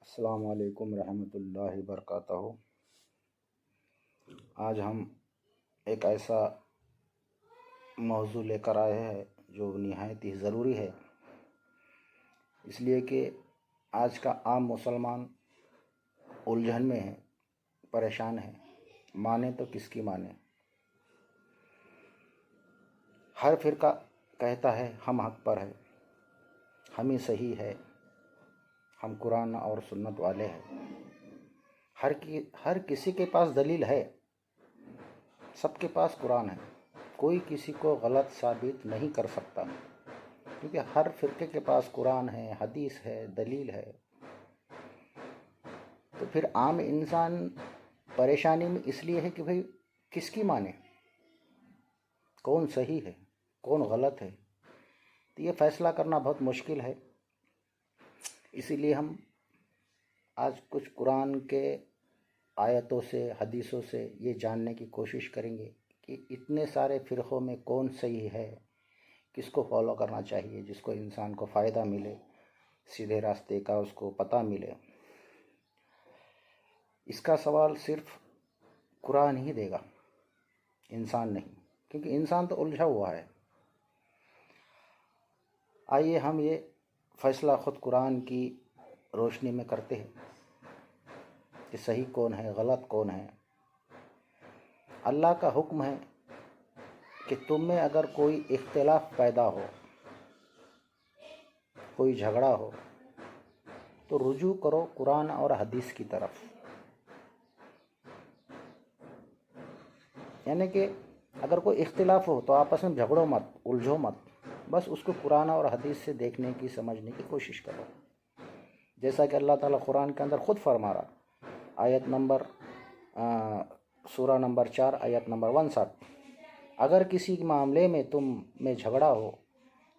السلام علیکم ورحمۃ اللہ وبرکاتہ۔ آج ہم ایک ایسا موضوع لے کر آئے ہیں جو نہایت ہی ضروری ہے، اس لیے کہ آج کا عام مسلمان الجھن میں ہے، پریشان ہے، مانے تو کس کی مانے۔ ہر فرقہ کہتا ہے ہم حق پر ہے، ہم ہی صحیح ہے، ہم قرآن اور سنت والے ہیں۔ ہر کسی کے پاس دلیل ہے، سب کے پاس قرآن ہے، کوئی کسی کو غلط ثابت نہیں کر سکتا، کیونکہ ہر فرقے کے پاس قرآن ہے، حدیث ہے، دلیل ہے۔ تو پھر عام انسان پریشانی میں اس لیے ہے کہ بھئی کس کی مانے، کون صحیح ہے، کون غلط ہے۔ تو یہ فیصلہ کرنا بہت مشکل ہے، اسی لیے ہم آج کچھ قرآن کے آیتوں سے، حدیثوں سے یہ جاننے کی کوشش کریں گے کہ اتنے سارے فرقوں میں کون صحیح ہے، کس کو فالو کرنا چاہیے، جس کو انسان کو فائدہ ملے، سیدھے راستے کا اس کو پتہ ملے۔ اس کا سوال صرف قرآن ہی دے گا، انسان نہیں، کیونکہ انسان تو الجھا ہوا ہے۔ آئیے ہم یہ فیصلہ خود قرآن کی روشنی میں کرتے ہیں کہ صحیح کون ہے، غلط کون ہے۔ اللہ کا حکم ہے کہ تم میں اگر کوئی اختلاف پیدا ہو، کوئی جھگڑا ہو، تو رجوع کرو قرآن اور حدیث کی طرف۔ یعنی کہ اگر کوئی اختلاف ہو تو آپس میں جھگڑو مت، الجھو مت، بس اس کو قرآن اور حدیث سے دیکھنے کی، سمجھنے کی کوشش کرو۔ جیسا کہ اللہ تعالیٰ قرآن کے اندر خود فرما رہا، آیت نمبر سورہ نمبر 4 آیت نمبر 59، اگر کسی معاملے میں تم میں جھگڑا ہو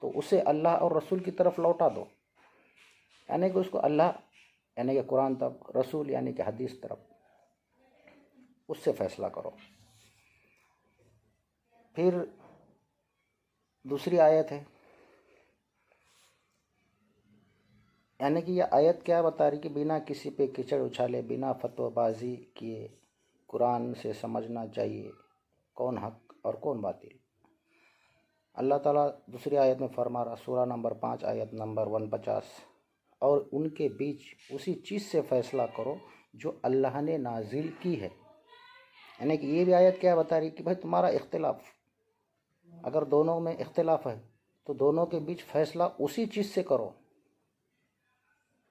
تو اسے اللہ اور رسول کی طرف لوٹا دو۔ یعنی کہ اس کو اللہ یعنی کہ قرآن طرف، رسول یعنی کہ حدیث طرف، اس سے فیصلہ کرو۔ پھر دوسری آیت ہے، یعنی کہ یہ آیت کیا بتا رہی کہ بنا کسی پہ کیچڑ اچھالے، بنا فتوی بازی کیے قرآن سے سمجھنا چاہیے کون حق اور کون باطل۔ اللہ تعالیٰ دوسری آیت میں فرما رہا، سورہ نمبر 5 آیت نمبر 49، اور ان کے بیچ اسی چیز سے فیصلہ کرو جو اللہ نے نازل کی ہے۔ یعنی کہ یہ بھی آیت کیا بتا رہی کہ بھائی تمہارا اختلاف، اگر دونوں میں اختلاف ہے تو دونوں کے بیچ فیصلہ اسی چیز سے کرو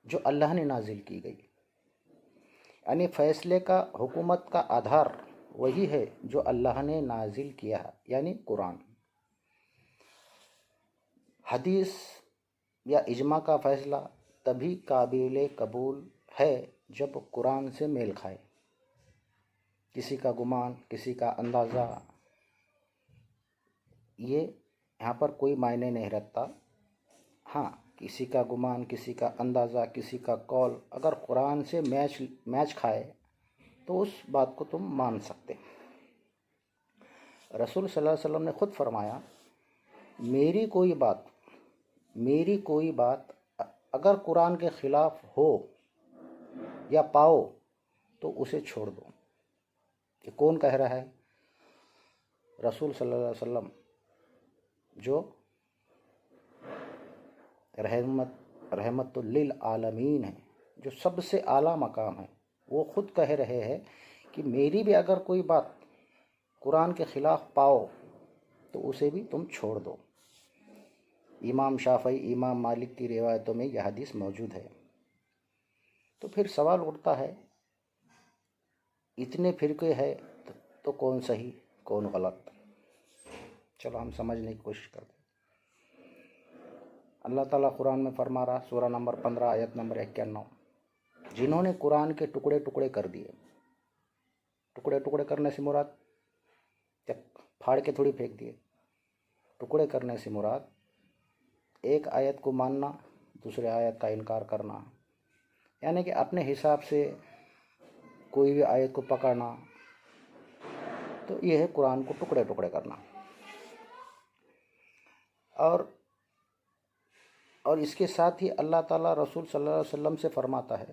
جو اللہ نے نازل کی گئی۔ یعنی فیصلے کا، حکومت کا آدھار وہی ہے جو اللہ نے نازل کیا ہے، یعنی قرآن۔ حدیث یا اجماع کا فیصلہ تبھی قابل قبول ہے جب قرآن سے میل کھائے۔ کسی کا گمان، کسی کا اندازہ، یہ یہاں پر کوئی معنی نہیں رکھتا۔ ہاں، کسی کا گمان، کسی کا اندازہ، کسی کا قول اگر قرآن سے میچ کھائے تو اس بات کو تم مان سکتے۔ رسول صلی اللہ علیہ وسلم نے خود فرمایا، میری کوئی بات اگر قرآن کے خلاف ہو یا پاؤ تو اسے چھوڑ دو۔ یہ کون کہہ رہا ہے؟ رسول صلی اللہ علیہ وسلم، جو رحمت للعالمین ہے، جو سب سے اعلیٰ مقام ہے، وہ خود کہہ رہے ہیں کہ میری بھی اگر کوئی بات قرآن کے خلاف پاؤ تو اسے بھی تم چھوڑ دو۔ امام شافعی، امام مالک کی روایتوں میں یہ حدیث موجود ہے۔ تو پھر سوال اٹھتا ہے، اتنے فرقے ہیں تو کون صحیح، کون غلط؟ چلو ہم سمجھنے کی کوشش کرتے ہیں۔ اللہ تعالیٰ قرآن میں فرما رہا، سورہ نمبر 15 آیت نمبر 91، جنہوں نے قرآن کے ٹکڑے ٹکڑے کر دیے۔ ٹکڑے ٹکڑے کرنے سے مراد پھاڑ کے تھوڑی پھینک دیے۔ ٹکڑے کرنے سے مراد ایک آیت کو ماننا، دوسرے آیت کا انکار کرنا، یعنی کہ اپنے حساب سے کوئی بھی آیت کو پکڑنا، تو یہ ہے قرآن کو ٹکڑے ٹکڑے کرنا۔ اور اس کے ساتھ ہی اللہ تعالیٰ رسول صلی اللہ علیہ وسلم سے فرماتا ہے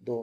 2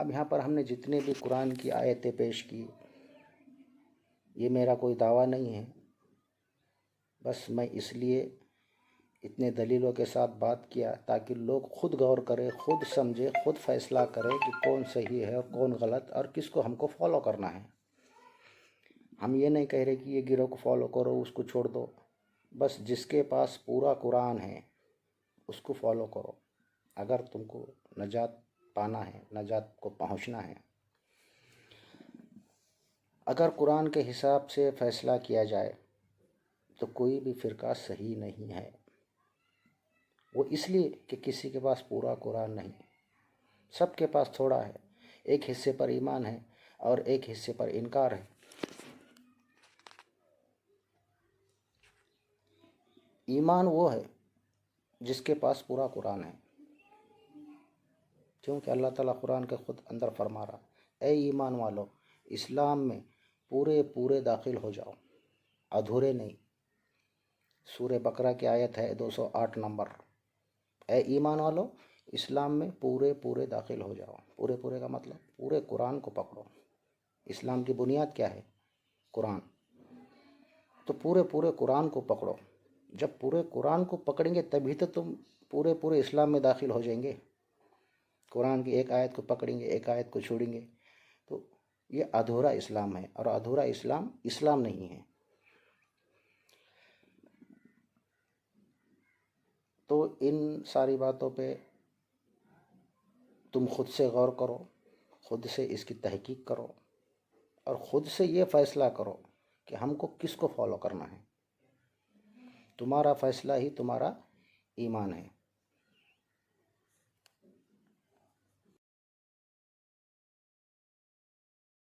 اب یہاں پر ہم نے جتنے بھی قرآن کی آیتیں پیش کی، یہ میرا کوئی دعویٰ نہیں ہے، بس میں اس لیے اتنے دلیلوں کے ساتھ بات کیا تاکہ لوگ خود غور کرے، خود سمجھے، خود فیصلہ کرے کہ کون صحیح ہے اور کون غلط، اور کس کو ہم کو فالو کرنا ہے۔ ہم یہ نہیں کہہ رہے کہ یہ گروہ کو فالو کرو، اس کو چھوڑ دو، بس جس کے پاس پورا قرآن ہے اس کو فالو کرو اگر تم کو نجات پانا ہے، نجات کو پہنچنا ہے۔ اگر قرآن کے حساب سے فیصلہ کیا جائے تو کوئی بھی فرقہ صحیح نہیں ہے، وہ اس لیے کہ کسی کے پاس پورا قرآن نہیں، سب کے پاس تھوڑا ہے، ایک حصے پر ایمان ہے اور ایک حصے پر انکار ہے۔ ایمان وہ ہے جس کے پاس پورا قرآن ہے، کیونکہ اللہ تعالیٰ قرآن کے خود اندر فرما رہا، اے ایمان والو، اسلام میں پورے داخل ہو جاؤ، ادھورے نہیں۔ سورہ بقرہ کی آیت ہے 208 نمبر، اے ایمان والو، اسلام میں پورے داخل ہو جاؤ۔ پورے کا مطلب پورے قرآن کو پکڑو۔ اسلام کی بنیاد کیا ہے؟ قرآن۔ تو پورے قرآن کو پکڑو۔ جب پورے قرآن کو پکڑیں گے تبھی تو تم پورے اسلام میں داخل ہو جائیں گے۔ قرآن کی ایک آیت کو پکڑیں گے، ایک آیت کو چھوڑیں گے تو یہ ادھورا اسلام ہے، اور ادھورا اسلام نہیں ہے۔ تو ان ساری باتوں پہ تم خود سے غور کرو، خود سے اس کی تحقیق کرو، اور خود سے یہ فیصلہ کرو کہ ہم کو کس کو فالو کرنا ہے۔ تمہارا فیصلہ ہی تمہارا ایمان ہے۔